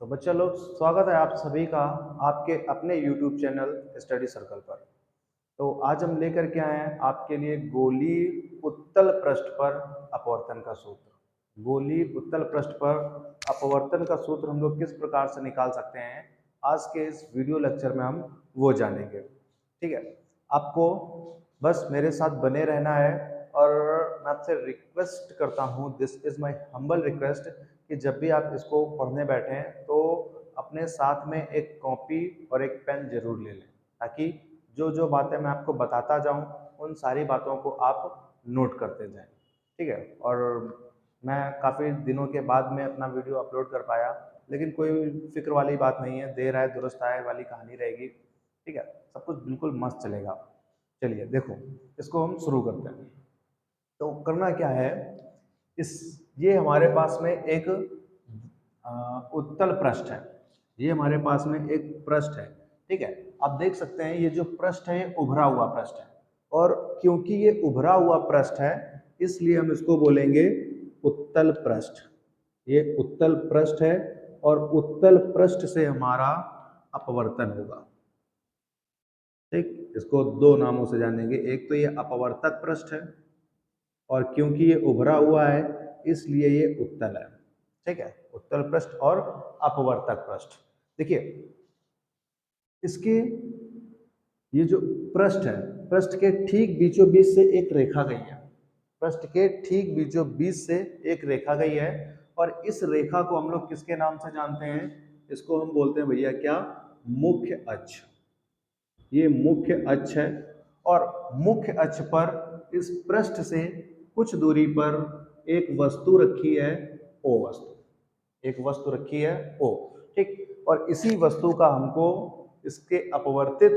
तो बच्चा लोग, स्वागत है आप सभी का आपके अपने YouTube चैनल स्टडी सर्कल पर। तो आज हम लेकर के आए हैं आपके लिए गोलीय उत्तल पृष्ठ पर अपवर्तन का सूत्र। गोलीय उत्तल पृष्ठ पर अपवर्तन का सूत्र हम लोग किस प्रकार से निकाल सकते हैं, आज के इस वीडियो लेक्चर में हम वो जानेंगे। ठीक है, आपको बस मेरे साथ बने रहना है और मैं आपसे रिक्वेस्ट करता हूँ, this is my humble request, कि जब भी आप इसको पढ़ने बैठें तो अपने साथ में एक कॉपी और एक पेन जरूर ले लें, ताकि जो जो बातें मैं आपको बताता जाऊं उन सारी बातों को आप नोट करते जाएं। ठीक है, और मैं काफ़ी दिनों के बाद में अपना वीडियो अपलोड कर पाया, लेकिन कोई फिक्र वाली बात नहीं है, देर आए दुरुस्त आए वाली कहानी रहेगी। ठीक है, सब कुछ बिल्कुल मस्त चलेगा। चलिए देखो, इसको हम शुरू करते हैं। तो करना क्या है, इस ये हमारे पास में एक उत्तल पृष्ठ है। ये हमारे पास में एक पृष्ठ है। ठीक है, आप देख सकते हैं ये जो पृष्ठ है ये उभरा हुआ पृष्ठ है, और क्योंकि ये उभरा हुआ पृष्ठ है इसलिए हम इसको बोलेंगे उत्तल पृष्ठ। ये उत्तल पृष्ठ है और उत्तल पृष्ठ से हमारा अपवर्तन होगा। ठीक, इसको दो नामों से जानेंगे, एक तो ये अपवर्तक पृष्ठ है और क्योंकि ये उभरा हुआ है इसलिए ये उत्तल है। ठीक है, उत्तल पृष्ठ और अपवर्तक पृष्ठ। देखिए, इसके ये जो पृष्ठ है, पृष्ठ के ठीक बीचों बीच से एक रेखा गई है। पृष्ठ के ठीक बीचों बीच से एक रेखा गई है, और इस रेखा को हम लोग किसके नाम से जानते हैं? इसको हम बोलते हैं भैया क्या? मुख्य अक्ष। ये मुख्य अक्ष है, और मुख्य अक्ष पर इस पृष्ठ से कुछ दूरी पर एक वस्तु रखी है, ओ वस्तु। एक वस्तु रखी है ओ। ठीक, और इसी वस्तु का हमको इसके अपवर्तित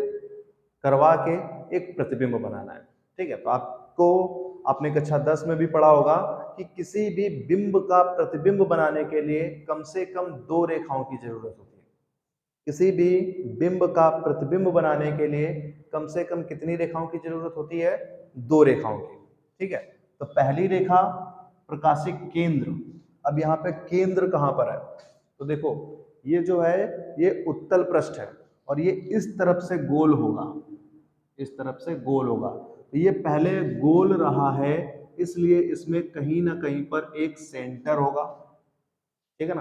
करवा के एक प्रतिबिंब बनाना है। ठीक है, तो आपने कक्षा 10 में भी पढ़ा होगा कि किसी भी बिंब का प्रतिबिंब बनाने के लिए कम से कम दो रेखाओं की जरूरत होती है। किसी भी बिंब का प्रतिबिंब बनाने के लिए कम से कम कितनी रेखाओं की जरूरत होती है? दो रेखाओं की। ठीक है, तो पहली रेखा प्रकाशिक केंद्र। अब यहाँ पे केंद्र कहाँ पर है? तो देखो, ये जो है ये उत्तल पृष्ठ है और ये इस तरफ से गोल होगा, इस तरफ से गोल होगा। तो ये पहले गोल रहा है, इसलिए इसमें कहीं ना कहीं पर एक सेंटर होगा। ठीक है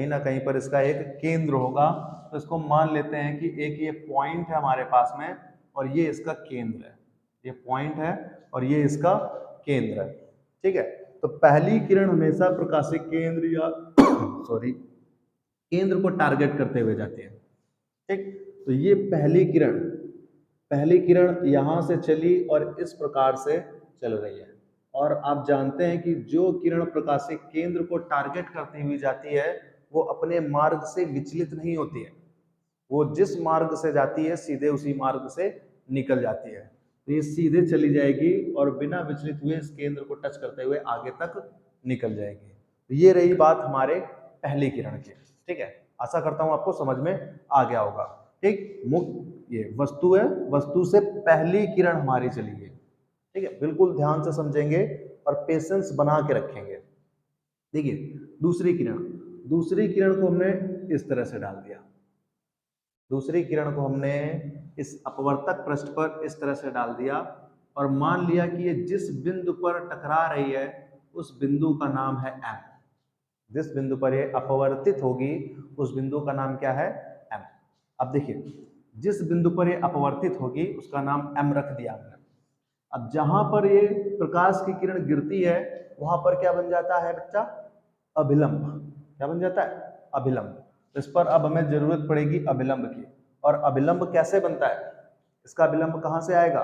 ना कहीं पर इसका एक केंद्र होगा। तो इसको मान लेते हैं कि एक ये पॉइंट है हमारे पास में और ये इसका केंद्र है। ये पॉइंट है और ये इसका केंद्र है। ठीक है, तो पहली किरण हमेशा प्रकाशिक केंद्र या सॉरी केंद्र को टारगेट करते हुए जाती है। ठीक, तो ये पहली किरण यहां से चली और इस प्रकार से चल रही है, और आप जानते हैं कि जो किरण प्रकाशिक केंद्र को टारगेट करती हुई जाती है वो अपने मार्ग से विचलित नहीं होती है। वो जिस मार्ग से जाती है सीधे उसी मार्ग से निकल जाती है। तो ये सीधे चली जाएगी और बिना विचलित हुए इस केंद्र को टच करते हुए आगे तक निकल जाएगी। तो ये रही बात हमारे पहली किरण की। ठीक है, आशा करता हूं आपको समझ में आ गया होगा। ठीक, ये वस्तु है, वस्तु से पहली किरण हमारी चली गई। ठीक है, बिल्कुल ध्यान से समझेंगे और पेशेंस बना के रखेंगे। देखिए, दूसरी किरण को हमने इस तरह से डाल दिया। दूसरी किरण को हमने इस अपवर्तक पृष्ठ पर इस तरह से डाल दिया और मान लिया कि ये जिस बिंदु पर टकरा रही है उस बिंदु का नाम है M। जिस बिंदु पर ये अपवर्तित होगी उस बिंदु का नाम क्या है? M। अब देखिए, जिस बिंदु पर ये अपवर्तित होगी उसका नाम M रख दिया हमने। अब जहां पर ये प्रकाश की किरण गिरती है वहां पर क्या बन जाता है बच्चा? अभिलंब। क्या बन जाता है? अभिलंब। इस पर अब हमें जरूरत पड़ेगी अभिलंब की। और अभिलंब कैसे बनता है? इसका अभिलंब कहां से आएगा?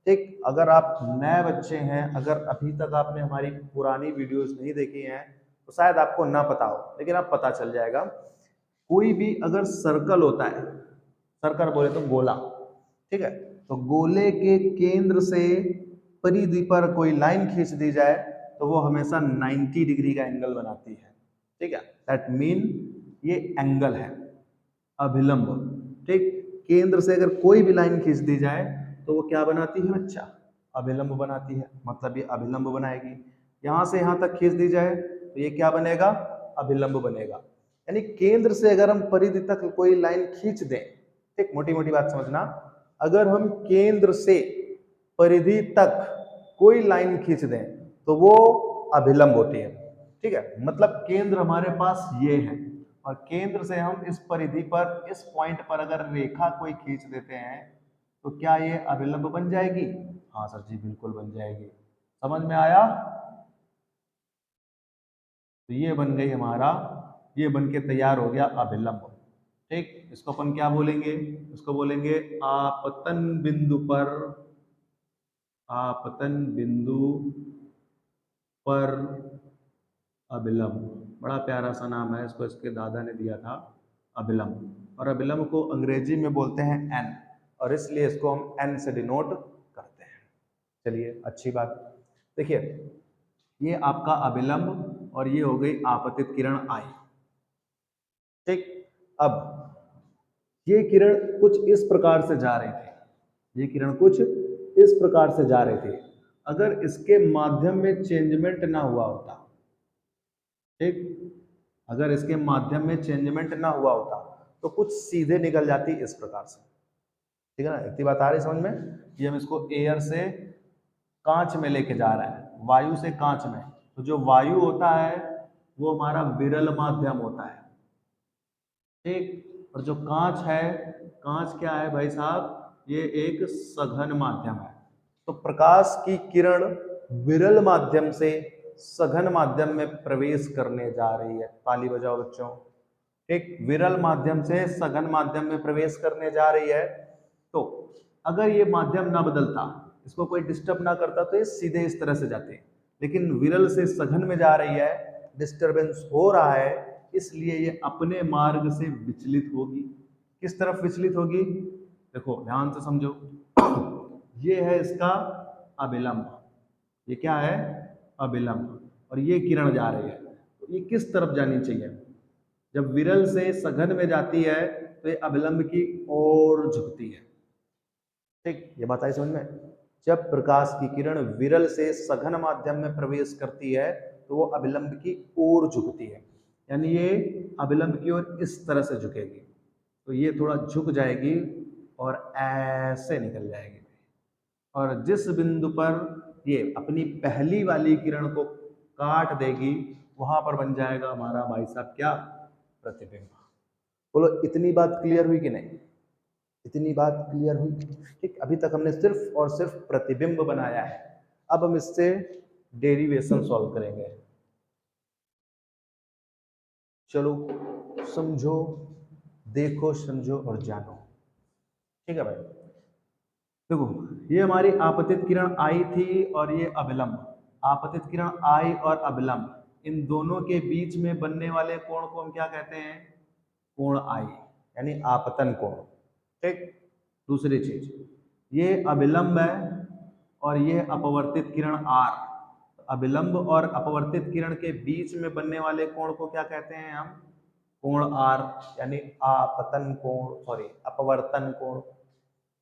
ठीक, अगर आप नए बच्चे हैं, अगर अभी तक आपने हमारी पुरानी वीडियोस नहीं देखी हैं तो शायद आपको ना पता हो, लेकिन अब पता चल जाएगा। कोई भी अगर सर्कल होता है, सर्कल बोले तो गोला, ठीक है, तो गोले के केंद्र से परिधि पर कोई लाइन खींच दी जाए तो वो हमेशा 90 डिग्री का एंगल बनाती है। ठीक है, दैट मीन ये एंगल है अभिलंब। ठीक, केंद्र से अगर कोई भी लाइन खींच दी जाए तो वो क्या बनाती है बच्चा? अभिलंब बनाती है, मतलब ये अभिलंब बनाएगी। यहां से यहां तक खींच दी जाए तो ये क्या बनेगा? अभिलंब बनेगा। यानी केंद्र से अगर हम परिधि तक कोई लाइन खींच दें, ठीक, मोटी मोटी बात समझना, अगर हम केंद्र से परिधि तक कोई लाइन खींच दें तो वो अभिलंब होती है, ठीक है। मतलब केंद्र हमारे पास ये है और केंद्र से हम इस परिधि पर, इस पॉइंट पर अगर रेखा कोई खींच देते हैं तो क्या ये अभिलंब बन जाएगी? हाँ सर जी, बिल्कुल बन जाएगी। समझ में आया? तो ये बन गई हमारा, ये बन के तैयार हो गया अभिलंब, ठीक। इसको अपन क्या बोलेंगे? इसको बोलेंगे आपतन बिंदु पर, आपतन बिंदु पर अभिलंब। बड़ा प्यारा सा नाम है, इसको इसके दादा ने दिया था, अभिलंब। और अभिलंब को अंग्रेजी में बोलते हैं एन, और इसलिए इसको हम एन से डिनोट करते हैं। चलिए, अच्छी बात। देखिए, ये आपका अभिलंब और ये हो गई आपतित किरण आई, ठीक। अब ये किरण कुछ इस प्रकार से जा रही थी, ये किरण कुछ इस प्रकार से जा रही थी। अगर इसके माध्यम में चेंजमेंट ना हुआ होता, ठीक, अगर इसके माध्यम में चेंजमेंट ना हुआ होता तो कुछ सीधे निकल जाती इस प्रकार से, ठीक है ना। इतनी बात आ रही समझ में? ये हम इसको एयर से कांच में लेके जा रहे हैं, वायु से कांच में। तो जो वायु होता है वो हमारा विरल माध्यम होता है, ठीक। और जो कांच है, कांच क्या है भाई साहब? ये एक सघन माध्यम है। तो प्रकाश की किरण विरल माध्यम से सघन माध्यम में प्रवेश करने जा रही है। ताली बजाओ बच्चों, ठीक। विरल माध्यम से सघन माध्यम में प्रवेश करने जा रही है। तो अगर ये माध्यम ना बदलता, इसको कोई डिस्टर्ब ना करता, तो ये सीधे इस तरह से जाते। लेकिन विरल से सघन में जा रही है, डिस्टरबेंस हो रहा है, इसलिए ये अपने मार्ग से विचलित होगी। किस तरफ विचलित होगी? देखो ध्यान से समझो। ये है इसका अभिलंब, ये क्या है? अभिलंब। और ये किरण जा रही है, तो ये किस तरफ जानी चाहिए? जब विरल से सघन में जाती है तो ये अभिलंब की ओर झुकती है, ठीक। ये बात आई समझ में? जब प्रकाश की किरण विरल से सघन माध्यम में प्रवेश करती है तो वो अभिलंब की ओर झुकती है, यानी ये अभिलंब की ओर इस तरह से झुकेगी। तो ये थोड़ा झुक जाएगी और ऐसे निकल जाएगी, और जिस बिंदु पर ये अपनी पहली वाली किरण को काट देगी वहां पर बन जाएगा हमारा भाई साहब क्या? प्रतिबिंब। बोलो, इतनी बात क्लियर हुई कि नहीं? इतनी बात क्लियर हुई, ठीक। अभी तक हमने सिर्फ और सिर्फ प्रतिबिंब बनाया है, अब हम इससे डेरिवेशन सॉल्व करेंगे। चलो समझो, देखो, समझो और जानो, ठीक है भाई। देखो, ये हमारी आपतित किरण आई थी और ये अभिलंब। आपतित किरण आई और अभिलंब, इन दोनों के बीच में बनने वाले कोण को हम क्या कहते हैं? कोण आई, यानी आपतन कोण, ठीक। दूसरी चीज, ये अभिलंब है और ये अपवर्तित किरण आर। अभिलंब और अपवर्तित किरण के बीच में बनने वाले कोण को क्या कहते हैं हम? कोण आर, यानी आपतन कोण, सॉरी अपवर्तन कोण।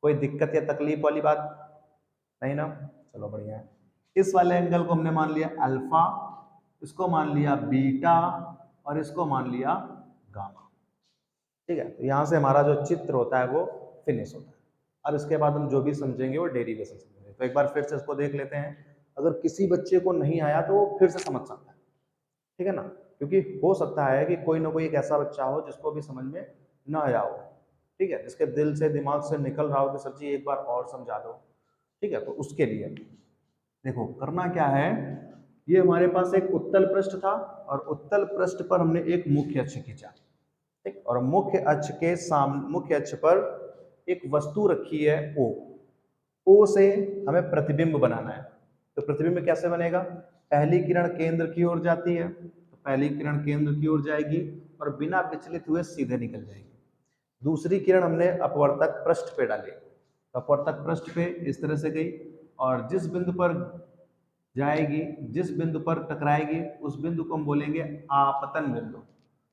कोई दिक्कत या तकलीफ वाली बात नहीं ना? चलो बढ़िया है। इस वाले एंगल को हमने मान लिया अल्फा, इसको मान लिया बीटा और इसको मान लिया गामा, ठीक है। तो यहाँ से हमारा जो चित्र होता है वो फिनिश होता है। अब इसके बाद हम जो भी समझेंगे वो डेरिवेशन समझेंगे। तो एक बार फिर से इसको देख लेते हैं, अगर किसी बच्चे को नहीं आया तो वो फिर से समझ सकता है, ठीक है ना। क्योंकि हो सकता है कि कोई ना कोई एक ऐसा बच्चा हो जिसको भी समझ में ना आया हो, ठीक है, जिसके दिल से दिमाग से निकल रहा हो कि सर जी एक बार और समझा दो, ठीक है। तो उसके लिए देखो करना क्या है, ये हमारे पास एक उत्तल पृष्ठ था और उत्तल पृष्ठ पर हमने एक मुख्य अक्ष खींचा, ठीक। और मुख्य अक्ष के सामने, मुख्य अक्ष पर एक वस्तु रखी है ओ। ओ से हमें प्रतिबिंब बनाना है। तो प्रतिबिंब कैसे बनेगा? पहली किरण केंद्र की ओर जाती है, तो पहली किरण केंद्र की ओर जाएगी और बिना विचलित हुए सीधे निकल जाएगी। दूसरी किरण हमने अपवर्तक पृष्ठ पे डाली, तो अपवर्तक पृष्ठ पे इस तरह से गई और जिस बिंदु पर जाएगी, जिस बिंदु पर टकराएगी, उस बिंदु को हम बोलेंगे आपतन बिंदु।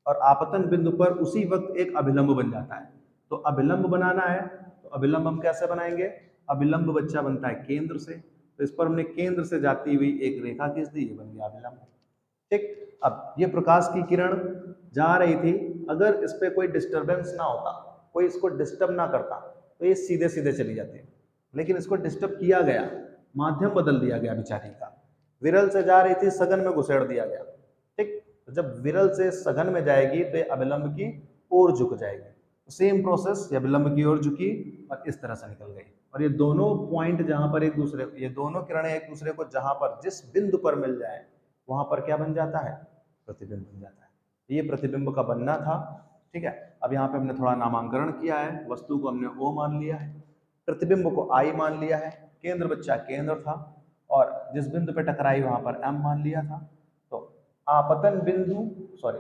और आपतन बिंदु पर उसी वक्त एक अभिलंब बन जाता है। तो अभिलंब बनाना है, तो अभिलंब हम कैसे बनाएंगे? अभिलंब बच्चा बनता है केंद्र से, तो इस पर हमने केंद्र से जाती हुई एक रेखा खींच दी, ये बन गया अभिलंब। ठीक। अब ये प्रकाश की किरण जा रही थी, अगर इस पे कोई डिस्टरबेंस ना होता, कोई इसको डिस्टर्ब ना करता, तो ये सीधे सीधे चली जाती। लेकिन इसको डिस्टर्ब किया गया, माध्यम बदल दिया गया बेचारी का। विरल से जा रही थी, सघन में घुसेड़ दिया गया। ठीक। तो जब विरल से सघन में जाएगी तो ये अविलंब की ओर झुक जाएगी। सेम प्रोसेस, ये अविलंब की ओर झुकी और इस तरह से निकल गई। और ये दोनों पॉइंट जहां पर एक दूसरे, ये दोनों किरणें एक दूसरे को जहां पर जिस बिंदु पर मिल जाए, वहां पर क्या बन जाता है? प्रतिबिंब बन जाता है। ये प्रतिबिंब का बनना था। ठीक है। अब यहाँ पे हमने थोड़ा नामांकरण किया है, वस्तु को हमने O मान लिया है, प्रतिबिंब को I मान लिया है, केंद्र बच्चा केंद्र था, और जिस बिंदु पे टकराई वहां पर M मान लिया था। तो आपतन बिंदु, सॉरी,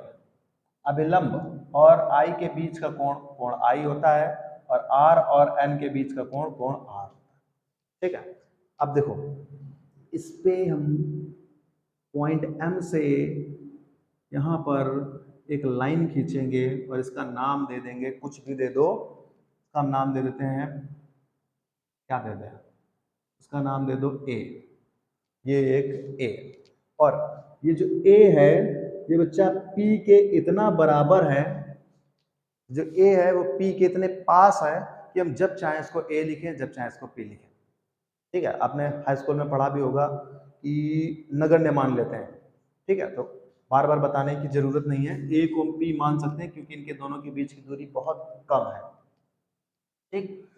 अभिलंब और I के बीच का कोण I होता है, और R और N के बीच का कोण R होता है। ठीक है। अब देखो, इस पे हम पॉइंट M से यहाँ पर एक लाइन खींचेंगे और इसका नाम दे देंगे, कुछ भी दे दो, इसका हम नाम दे देते हैं, क्या दे दें, इसका नाम दे दो A। ये एक A, और ये जो A है ये बच्चा P के इतना बराबर है, जो A है वो P के इतने पास है कि हम जब चाहें इसको A लिखें, जब चाहें इसको P लिखें। ठीक है। आपने हाई स्कूल में पढ़ा भी होगा कि नगण्य मान लेते हैं। ठीक है। तो बार बार बताने की जरूरत नहीं है, A को P मान सकते हैं क्योंकि इनके दोनों के बीच की दूरी बहुत कम है। ठीक।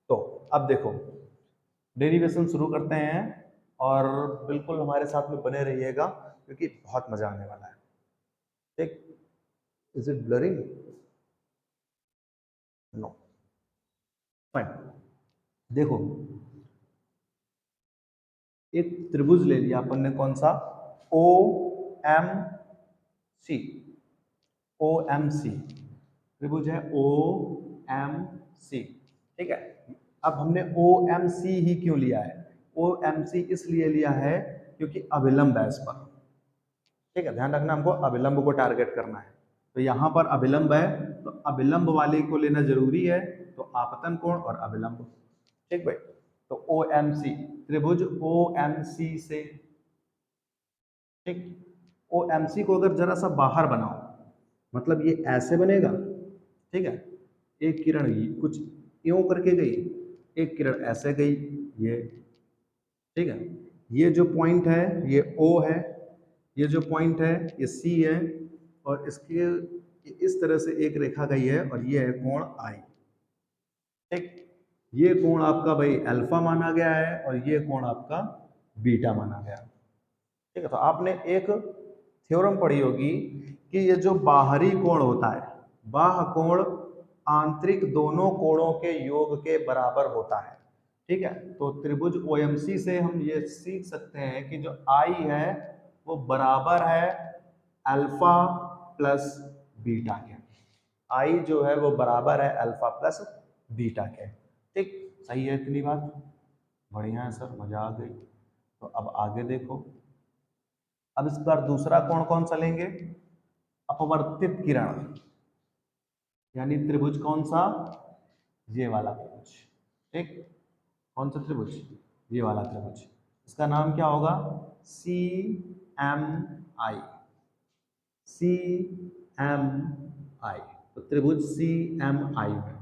तो अब देखो, डेरिवेशन शुरू करते हैं, और बिल्कुल हमारे साथ में बने रहिएगा क्योंकि बहुत मजा आने वाला है। ठीक। Is it blurring? No, fine. देखो, एक त्रिभुज ले लिया अपन ने, कौन सा? OMC। OMC त्रिभुज है, OMC। ठीक है। अब हमने OMC ही क्यों लिया है? OMC इसलिए लिया है क्योंकि अविलंब है इस पर। ठीक है। ध्यान रखना, हमको अविलंब को टारगेट करना है। तो यहाँ पर अविलंब है, तो अविलंब वाले को लेना जरूरी है, तो आपतन कोण और अविलंब। ठीक भाई। तो OMC, त्रिभुज OMC से, ठीक, OMC को अगर जरा सा बाहर बनाओ, मतलब ये ऐसे बनेगा। ठीक है। एक किरण कुछ यूं करके गई, एक किरण ऐसे गई, ये। ठीक है। ये जो पॉइंट है ये O है, ये जो पॉइंट है ये C है, और इसके इस तरह से एक रेखा गई है, और ये है कोण I। ठीक। ये कोण आपका भाई अल्फा माना गया है, और ये कोण आपका बीटा माना गया। ठीक है। तो आपने एक थ्योरम पढ़ी होगी कि ये जो बाहरी कोण होता है, बाह्य कोण आंतरिक दोनों कोणों के योग के बराबर होता है। ठीक है। तो त्रिभुज OMC से हम ये सीख सकते हैं कि जो I है वो बराबर है अल्फा प्लस बीटा के। I जो है वो बराबर है अल्फा प्लस बीटा के। ठीक, सही है इतनी बात? बढ़िया है सर, मजा आ गई। तो अब आगे देखो, अब इस बार दूसरा कोण कौन सा लेंगे? अपवर्तित किरण, यानी त्रिभुज कौन सा? ये वाला त्रिभुज। ठीक, कौन सा त्रिभुज? ये वाला त्रिभुज। इसका नाम क्या होगा? CMI। CMI, तो त्रिभुज CMI है।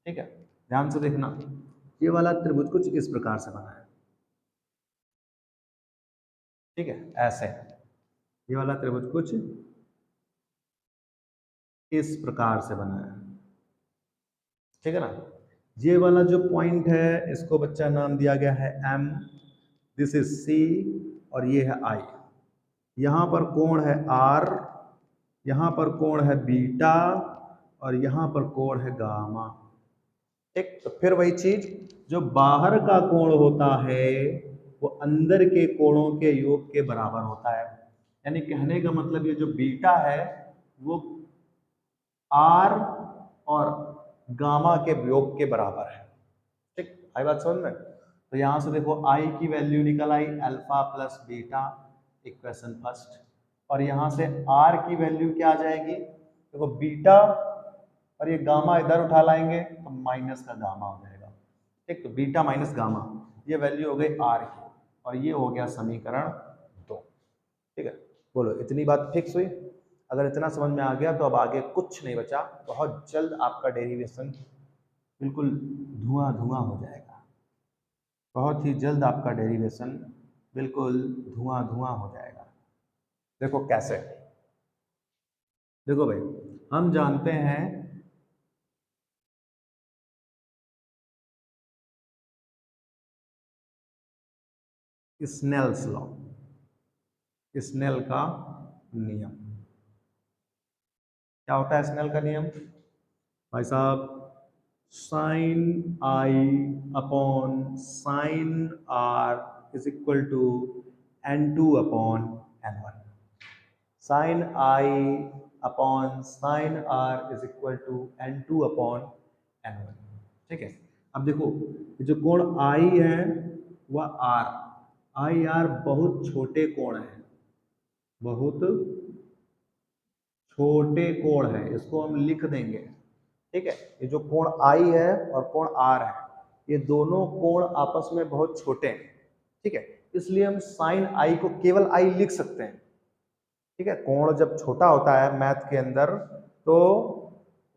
ठीक है। ध्यान से देखना, ये वाला त्रिभुज कुछ इस प्रकार से बना है। ठीक है, ऐसे ये वाला त्रिभुज कुछ इस प्रकार से बना है। ठीक है ना। ये वाला जो पॉइंट है इसको बच्चा नाम दिया गया है M, दिस इज C, और ये है I। यहां पर कोण है R, यहां पर कोण है बीटा, और यहां पर कोण है गामा। ठीक। तो फिर वही चीज, जो बाहर का कोण होता है वो अंदर के कोणों के योग के बराबर होता है। यानी कहने का मतलब ये जो बीटा है वो R और गामा के योग के बराबर है। ठीक, आई बात समझ में? तो यहां से देखो I की वैल्यू निकल आई alpha plus beta, equation first. और यहां से R की वैल्यू क्या आ जाएगी? देखो बीटा और ये गामा इधर उठा लाएंगे तो माइनस का गामा हो जाएगा। ठीक, तो बीटा माइनस गामा, ये वैल्यू हो गई R की, और ये हो गया समीकरण 2। ठीक है। बोलो, इतनी बात फिक्स हुई? अगर इतना समझ में आ गया तो अब आगे कुछ नहीं बचा। बहुत जल्द आपका डेरिवेशन बिल्कुल धुआं धुआं हो जाएगा। बहुत ही जल्द आपका डेरिवेशन बिल्कुल धुआं धुआं हो जाएगा। देखो कैसे। देखो भाई, हम जानते हैं स्नेल्स लॉ, स्नेल का नियम। क्या होता है स्नेल का नियम भाई साहब? Sine i upon sine r is equal to N2 upon N1। Sine i upon sine r is equal to N2 upon N1। ठीक है। अब देखो, ये जो कोण आई है वह आर, आई आर बहुत छोटे कोण है, बहुत छोटे कोण है, इसको हम लिख देंगे। ठीक है। ये जो कोण आई है और कोण आर है, ये दोनों कोण आपस में बहुत छोटे हैं। ठीक है। इसलिए हम साइन आई को केवल आई लिख सकते हैं। ठीक है। कोण जब छोटा होता है मैथ के अंदर, तो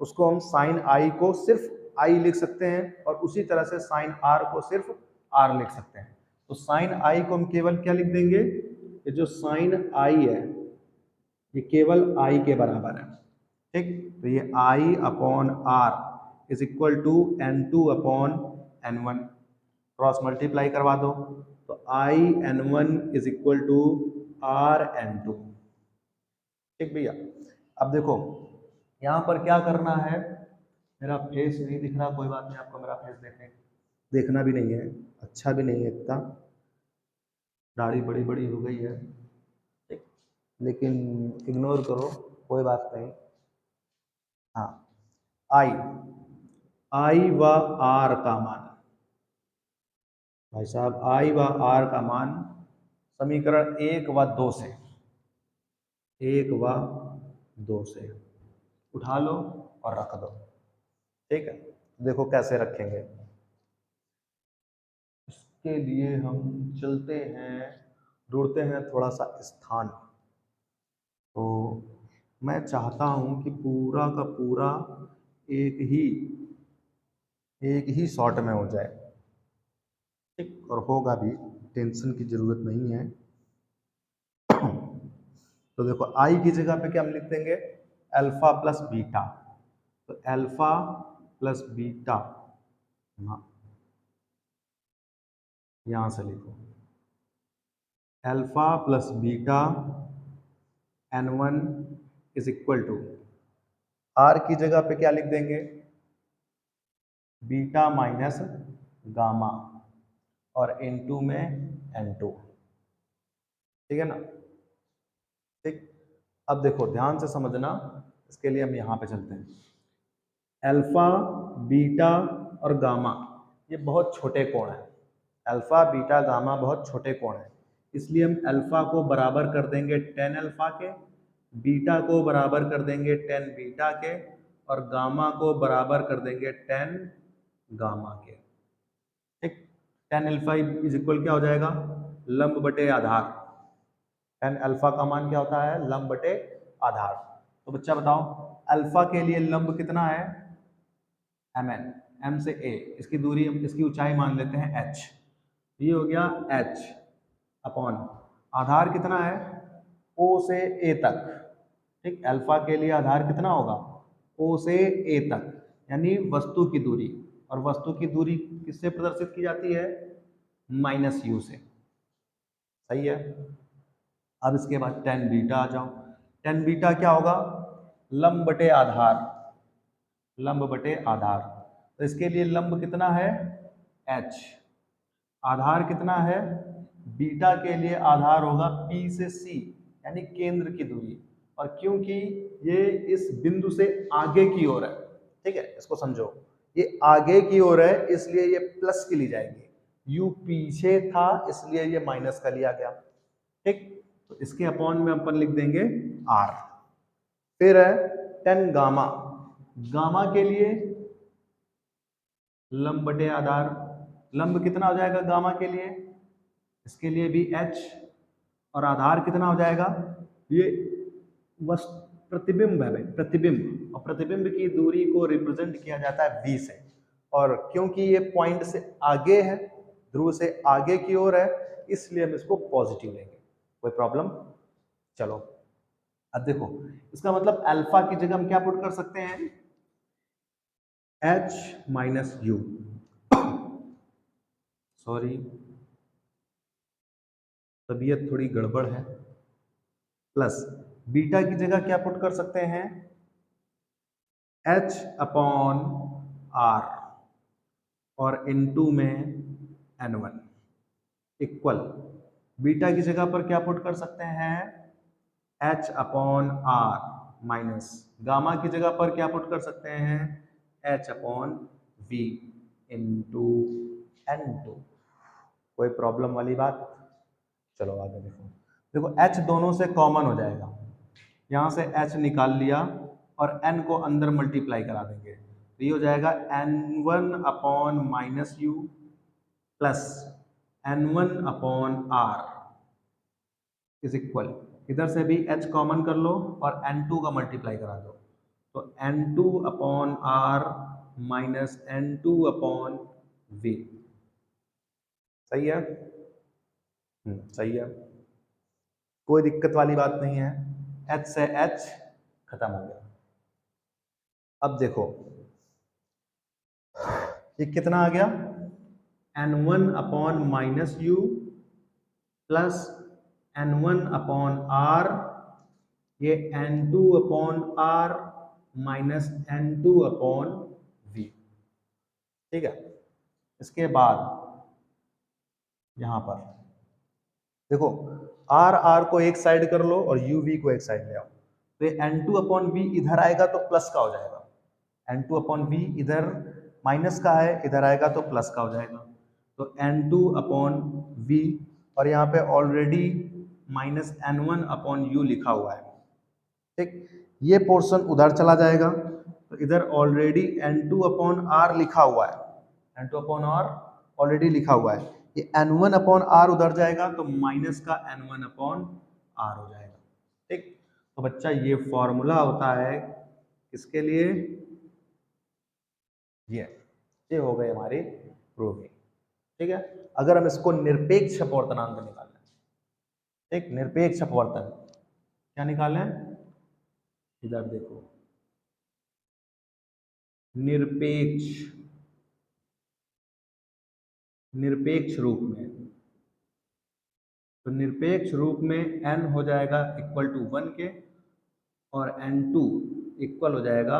उसको हम साइन आई को सिर्फ आई लिख सकते हैं, और उसी तरह से साइन आर को सिर्फ आर लिख सकते हैं। तो साइन आई को हम केवल क्या लिख देंगे? ये जो साइन आई है ये केवल आई के बराबर है। ठीक। तो ये I upon are is equal to N2 upon N1। Cross multiply करवा दो, तो I N1 is equal to R N2। ठीक भैया। अब देखो यहाँ पर क्या करना है, मेरा फेस नहीं दिख रहा, कोई बात नहीं, आपको मेरा फेस देखना भी नहीं है, अच्छा भी नहीं है इतना, दाढ़ी बड़ी बड़ी हो गई है, ठीक, लेकिन इग्नोर करो, कोई बात नहीं। हाँ, आई व आर का मान, भाई साहब आई व आर का मान समीकरण 1 व 2 से, 1 व 2 से उठा लो और रख दो। ठीक है। देखो कैसे रखेंगे। इसके लिए हम चलते हैं, ढूंढते हैं थोड़ा सा स्थान। तो मैं चाहता हूं कि पूरा का पूरा एक ही शॉट में हो जाए। ठीक, और होगा भी, टेंशन की जरूरत नहीं है। तो देखो आई की जगह पे क्या हम लिख देंगे? Alpha plus beta. तो अल्फा प्लस बीटा, यहां से लिखो alpha plus beta N1 is equal to, r की जगह पे क्या लिख देंगे? बीटा माइनस गामा, और N2 में N2। ठीक है ना? ठीक। अब देखो ध्यान से समझना, इसके लिए हम यहाँ पे चलते हैं। अल्फा, बीटा और गामा ये बहुत छोटे कोण हैं। अल्फा, बीटा, गामा बहुत छोटे कोण हैं, इसलिए हम अल्फा को बराबर कर देंगे tan अल्फा के, बीटा को बराबर कर देंगे tan बीटा के, और गामा को बराबर कर देंगे tan गामा के। ठीक। tan अल्फा इज इक्वल क्या हो जाएगा? लंब बटे आधार। tan अल्फा का मान क्या होता है? लंब बटे आधार। तो बच्चा बताओ, अल्फा के लिए लंब कितना है? mn, m से a, इसकी दूरी, इसकी ऊंचाई मान लेते हैं h। ये हो गया h अपॉन आधार कितना है? o से a तक। ठीक। अल्फा के लिए आधार कितना होगा? o से a तक, यानी वस्तु की दूरी, और वस्तु की दूरी किससे प्रदर्शित की जाती है? माइनस u से। सही है। अब इसके बाद tan बीटा आ जाओ। tan बीटा क्या होगा? लंब बटे आधार, लंब बटे आधार। तो इसके लिए लंब कितना है? h, आधार कितना है? बीटा के लिए आधार होगा P से C, यानी केंद्र की दूरी, और क्योंकि ये इस बिंदु से आगे की ओर है, ठीक है, इसको समझो, ये आगे की ओर है इसलिए ये प्लस की ली जाएगी, U पीछे था इसलिए ये माइनस का लिया गया। ठीक। तो इसके अपॉन में अपन लिख देंगे R। फिर है tan गामा, गामा के लिए लंब बटे आधार, लंब कितना हो जाएगा गामा के लिए? इसके लिए भी h, और आधार कितना हो जाएगा? ये प्रतिबिंब है भाई, प्रतिबिंब, और प्रतिबिंब की दूरी को रिप्रेजेंट किया जाता है v से, और क्योंकि ये पॉइंट से आगे है, ध्रुव से आगे की ओर है, इसलिए हम इसको पॉजिटिव लेंगे। कोई प्रॉब्लम? चलो अब देखो, इसका मतलब अल्फा की जगह हम क्या पुट कर सकते हैं, h माइनस यू, सॉरी तबीयत थोड़ी गड़बड़ है, प्लस बीटा की जगह क्या पुट कर सकते हैं, h अपॉन आर, और इनटू में n1 इक्वल, बीटा की जगह पर क्या पुट कर सकते हैं, h upon r minus, gamma की जगह पर क्या पुट कर सकते हैं, h upon v into n2। कोई प्रॉब्लम वाली बात? चलो आगे देखो, देखो h दोनों से कॉमन हो जाएगा, यहाँ से h निकाल लिया और n को अंदर मल्टीप्लाई करा देंगे, तो ये हो जाएगा n1 upon minus u plus n1 upon are is equal, इधर से भी h कॉमन कर लो और n2 का मल्टीप्लाई करा दो, तो n2 upon r minus n2 upon v। सही है? सही है, कोई दिक्कत वाली बात नहीं है, h से h खत्म हो गया। अब देखो ये कितना आ गया, n1 upon minus u plus n1 upon r, ये n2 upon r minus n2 upon v। ठीक है, इसके बाद यहां पर देखो आर आर को एक साइड कर लो और यू वी को एक साइड ले आओ, तो ये n2 अपॉन वी इधर आएगा तो प्लस का हो जाएगा, n2 अपॉन वी इधर माइनस का है, इधर आएगा तो प्लस का हो जाएगा, तो n2 अपॉन वी, और यहाँ पे already minus n1 upon you लिखा हुआ है। ठीक, ये पोर्शन उधर चला जाएगा, तो इधर ऑलरेडी n2 अपॉन आर लिखा हुआ है, n2 अपॉन आर ऑलरेडी लिखा हुआ है, ये n1 अपॉन आर उधर जाएगा तो माइनस का n1 अपॉन आर हो जाएगा। ठीक, तो बच्चा ये फॉर्मूला होता है किसके लिए, ये हो गई हमारी प्रूविंग। ठीक है, अगर हम इसको निरपेक्ष अपवर्तनांक निकालें, ठीक, निरपेक्ष अपवर्तन क्या निकालें, इधर देखो निरपेक्ष रूप में, तो निरपेक्ष रूप में n हो जाएगा इक्वल टू 1 के और n2 इक्वल हो जाएगा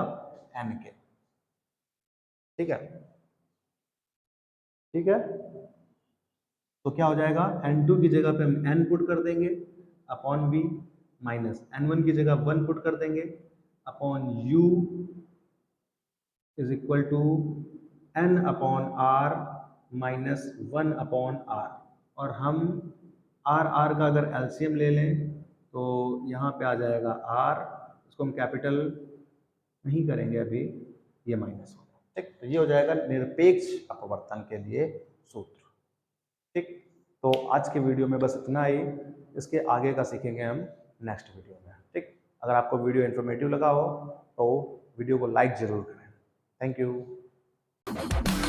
n के। ठीक है, ठीक है, तो क्या हो जाएगा, n2 की जगह पे हम n पुट कर देंगे अपॉन v, माइनस n1 की जगह 1 पुट कर देंगे upon u is equal to n upon r minus 1 upon r, और हम r का अगर एलसीएम ले लें तो यहाँ पे आ जाएगा r, इसको हम कैपिटल नहीं करेंगे अभी, ये माइनस होगा। ठीक, तो ये हो जाएगा निरपेक्ष अपवर्तन के लिए सूत्र। ठीक, तो आज के वीडियो में बस इतना ही, इसके आगे का सीखेंगे हम नेक्स्ट वीडियो में। ठीक, अगर आपको वीडियो इन्फॉर्मेटिव लगा हो तो वीडियो को लाइक जरूर करें। Thank you.